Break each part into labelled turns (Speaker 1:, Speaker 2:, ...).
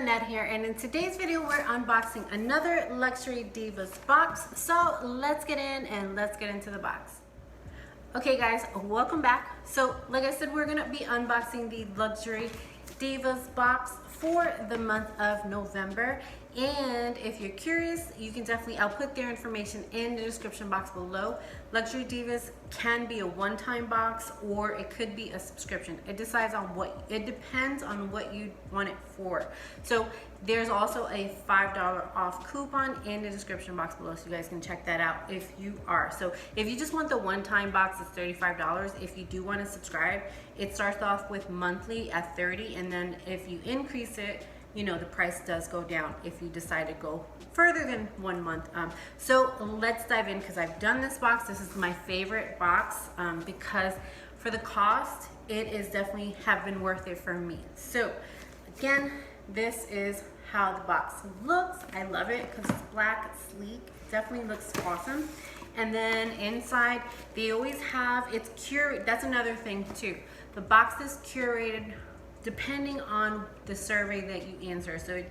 Speaker 1: Lynette here, and in today's video we're unboxing another Luxury Divas box. So let's get in and let's get into the box. Okay guys, welcome back. So like I said, we're gonna be unboxing the Luxury Divas box for the month of November. And if you're curious, you can definitely, I'll put their information in the description box below. Luxury Divas can be a one-time box or it could be a subscription. It depends on what you want it for. So there's also a $5 off coupon in the description box below, so you guys can check that out if you are. So if you just want the one-time box, it's $35. If you do want to subscribe, it starts off with monthly at $30, and then if you increase it, you know, the price does go down if you decide to go further than 1 month. So let's dive in, because I've done this box. This is my favorite box because for the cost, it is definitely have been worth it for me. So again, this is how the box looks. I love it because it's black, it's sleek, definitely looks awesome. And then inside, they always have, it's curated. That's another thing too. The box is curated depending on the survey that you answer. So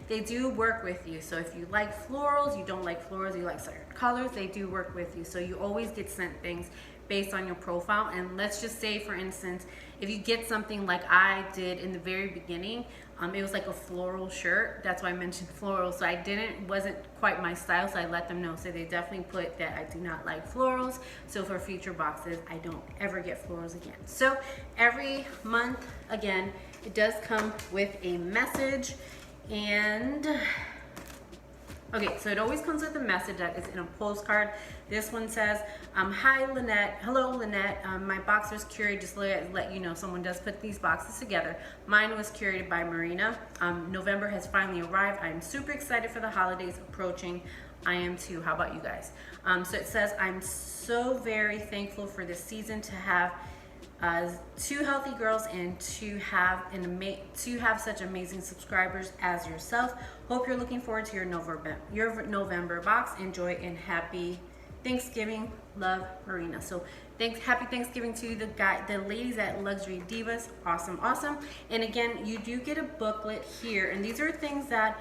Speaker 1: they do work with you. So if you like florals, you don't like florals, you like certain colors, they do work with you. So you always get sent things based on your profile. And let's just say, for instance, if you get something like I did in the very beginning, it was like a floral shirt. That's why I mentioned floral. So wasn't quite my style, so I let them know. So they definitely put that I do not like florals. So for future boxes, I don't ever get florals again. So every month, again, it does come with a message. And okay, so it always comes with a message that is in a postcard. This one says, hi Lynette, hello Lynette, my box was curated, just let you know, someone does put these boxes together. Mine was curated by Marina. November has finally arrived. I'm super excited for the holidays approaching. I am too. How about you guys? So it says, I'm so very thankful for this season to have two healthy girls and to have such amazing subscribers as yourself. Hope you're looking forward to your November box. Enjoy and happy Thanksgiving. Love, Marina. So happy Thanksgiving to the ladies at Luxury Divas. Awesome, awesome. And again, you do get a booklet here, and these are things that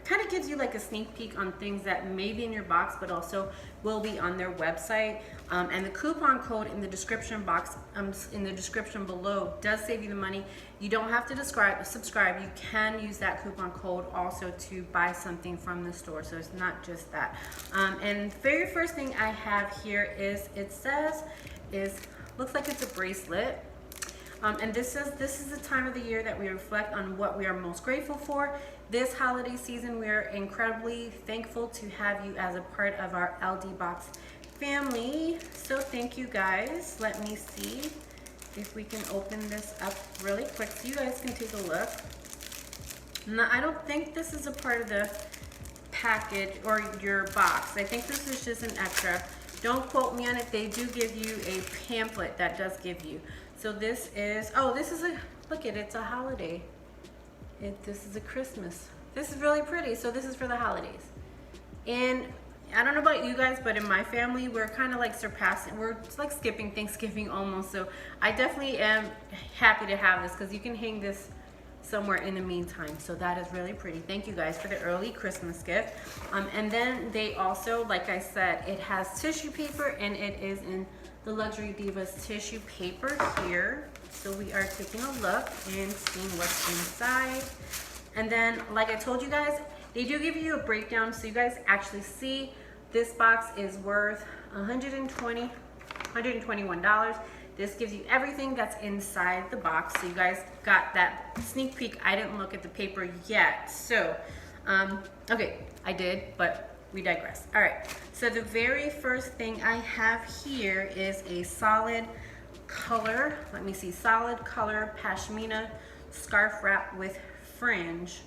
Speaker 1: kind of gives you like a sneak peek on things that may be in your box, but also will be on their website. And the coupon code in the description box, in the description below, does save you the money. You don't have to subscribe. You can use that coupon code also to buy something from the store. So it's not just that. And the very first thing I have here is, looks like it's a bracelet. And this is the time of the year that we reflect on what we are most grateful for. This holiday season, we are incredibly thankful to have you as a part of our LD Box family. So thank you guys. Let me see if we can open this up really quick so you guys can take a look. No, I don't think this is a part of the package or your box. I think this is just an extra. Don't quote me on it. They do give you a pamphlet that does give you. So this is, oh, this is look at it, it's a holiday. This is a Christmas. This is really pretty. So this is for the holidays. And I don't know about you guys, but in my family, we're kind of like we're like skipping Thanksgiving almost. So I definitely am happy to have this because you can hang this somewhere in the meantime. So that is really pretty. Thank you guys for the early Christmas gift. And then they also, like I said, it has tissue paper, and it is in the Luxury Divas tissue paper here. So we are taking a look and seeing what's inside. And then, like I told you guys, they do give you a breakdown so you guys actually see. This box is worth $121. This gives you everything that's inside the box. So you guys got that sneak peek. I didn't look at the paper yet. So, okay, I did, but we digress. All right, so the very first thing I have here is a solid color, let me see, solid color pashmina scarf wrap with fringe.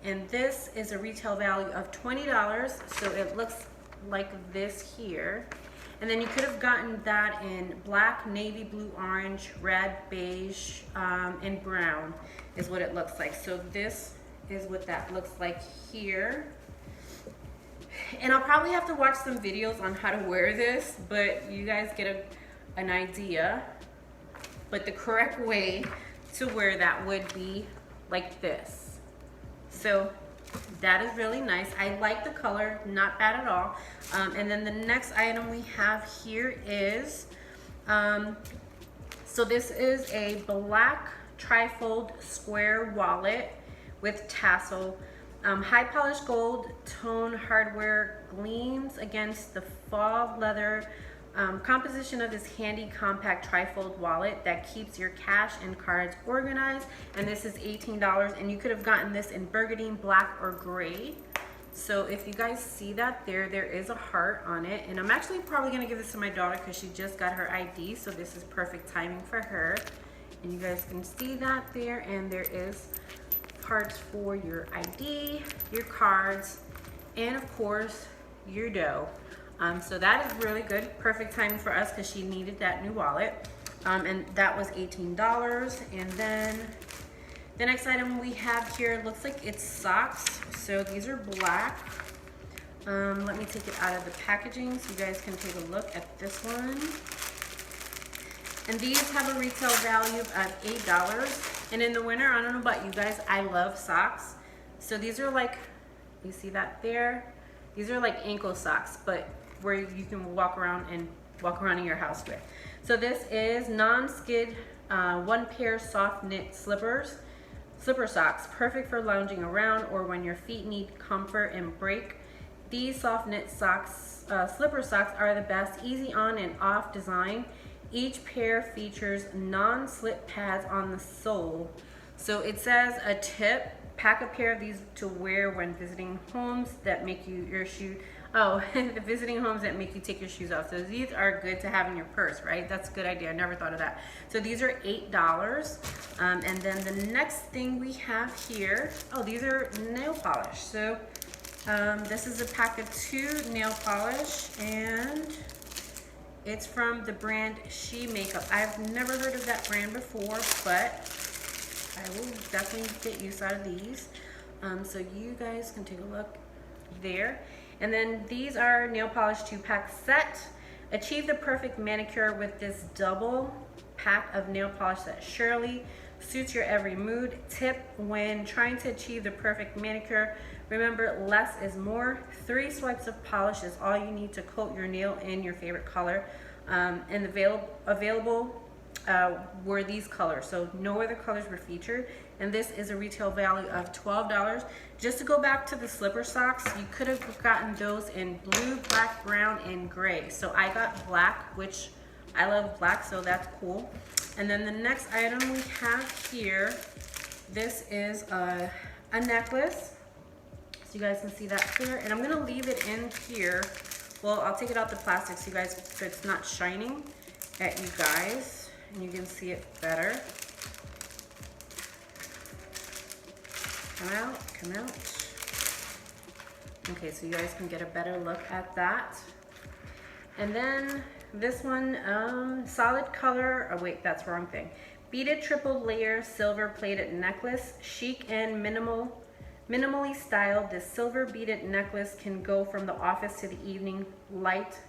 Speaker 1: And this is a retail value of $20. So it looks like this here. And then you could have gotten that in black, navy blue, orange, red, beige, and brown is what it looks like. So this is what that looks like here. And I'll probably have to watch some videos on how to wear this, but you guys get an idea. But the correct way to wear that would be like this. So that is really nice. I like the color, not bad at all. And then the next item we have here is, so this is a black trifold square wallet with tassel. High polished gold tone hardware gleams against the faux leather composition of this handy compact trifold wallet that keeps your cash and cards organized. And this is $18, and you could have gotten this in burgundy, black, or gray. So if you guys see that there is a heart on it, and I'm actually probably gonna give this to my daughter because she just got her ID, so this is perfect timing for her. And you guys can see that there, and there is parts for your ID, your cards, and of course your dough. So that is really good, perfect timing for us because she needed that new wallet. And that was $18. And then the next item we have here looks like it's socks. So these are black. Let me take it out of the packaging so you guys can take a look at this one. And these have a retail value of $8. And in the winter, I don't know about you guys, I love socks. So these are like, you see that there? These are like ankle socks, but where you can walk around in your house with. So this is non-skid, one pair soft knit slipper socks, perfect for lounging around or when your feet need comfort and break. These soft knit socks, slipper socks are the best, easy on and off design. Each pair features non-slip pads on the sole. So it says a tip, pack a pair of these to wear when visiting homes that make you the visiting homes that make you take your shoes off. So these are good to have in your purse, right? That's a good idea. I never thought of that. So these are $8. And then the next thing we have here, oh, these are nail polish. So this is a pack of 2 nail polish, and it's from the brand She Makeup. I've never heard of that brand before, but I will definitely get use out of these. So you guys can take a look there. And then these are nail polish 2-pack set. Achieve the perfect manicure with this double pack of nail polish that surely suits your every mood. Tip when trying to achieve the perfect manicure, remember less is more. 3 swipes of polish is all you need to coat your nail in your favorite color. And available were these colors, so no other colors were featured, and this is a retail value of $12. Just to go back to the slipper socks, you could have gotten those in blue, black, brown, and gray. So I got black, which I love black, so that's cool. And then the next item we have here, this is a necklace, so you guys can see that here, and I'm gonna leave it in here. Well, I'll take it out the plastic so you guys, so it's not shining at you guys, and you can see it better. Come out, come out. Okay, so you guys can get a better look at that. And then this one, solid color, oh wait, that's the wrong thing. Beaded triple layer silver plated necklace, chic and minimally styled. This silver beaded necklace can go from the office to the evening lights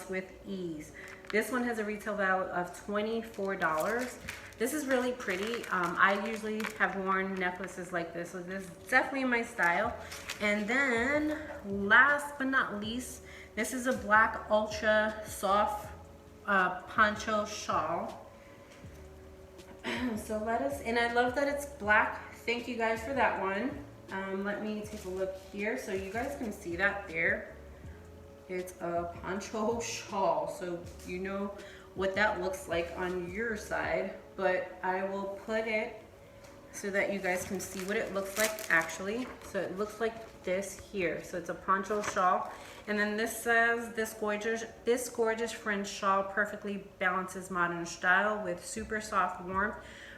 Speaker 1: with ease. This one has a retail value of $24. This is really pretty. I usually have worn necklaces like this, so this is definitely my style. And then last but not least, this is a black ultra soft poncho shawl. So and I love that it's black. Thank you guys for that one. Let me take a look here so you guys can see that there. It's a poncho shawl, so you know what that looks like on your side, but I will put it so that you guys can see what it looks like actually. So it looks like this here. So it's a poncho shawl, and then this says this gorgeous French shawl perfectly balances modern style with super soft warmth.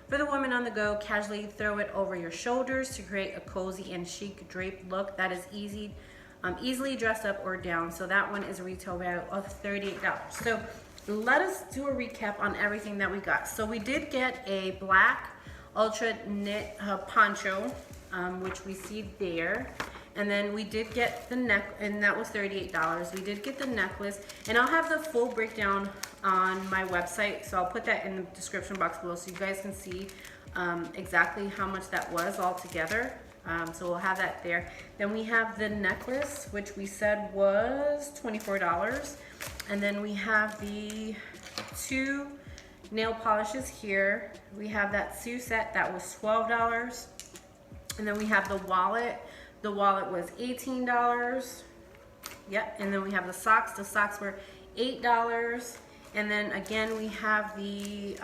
Speaker 1: For the woman on the go, casually throw it over your shoulders to create a cozy and chic draped look that is easily dressed up or down. So that one is a retail value of $38. So let us do a recap on everything that we got. So we did get a black ultra knit poncho, which we see there. And then we did get the neck, and that was $38. We did get the necklace, and I'll have the full breakdown on my website, so I'll put that in the description box below so you guys can see exactly how much that was all together. So we'll have that there. Then we have the necklace, which we said was $24. And then we have the 2 nail polishes here. We have that Sue set that was $12. And then we have the wallet. The wallet was $18. Yep, and then we have the socks. The socks were $8. And then again, we have the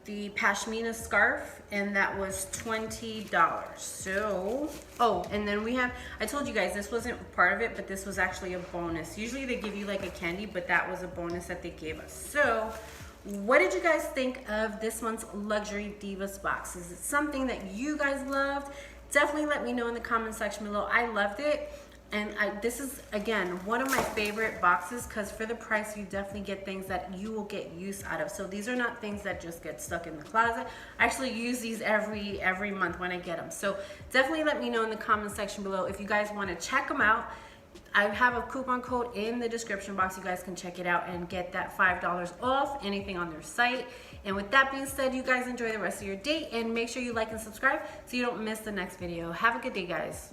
Speaker 1: pashmina scarf, and that was $20. So, oh, and then we have, I told you guys this wasn't part of it, but this was actually a bonus. Usually they give you like a candy, but that was a bonus that they gave us. So, what did you guys think of this month's Luxury Divas box? Is it something that you guys loved? Definitely let me know in the comment section below. I loved it. And this is, again, one of my favorite boxes because for the price, you definitely get things that you will get use out of. So these are not things that just get stuck in the closet. I actually use these every month when I get them. So definitely let me know in the comment section below if you guys want to check them out. I have a coupon code in the description box. You guys can check it out and get that $5 off anything on their site. And with that being said, you guys enjoy the rest of your day and make sure you like and subscribe so you don't miss the next video. Have a good day, guys.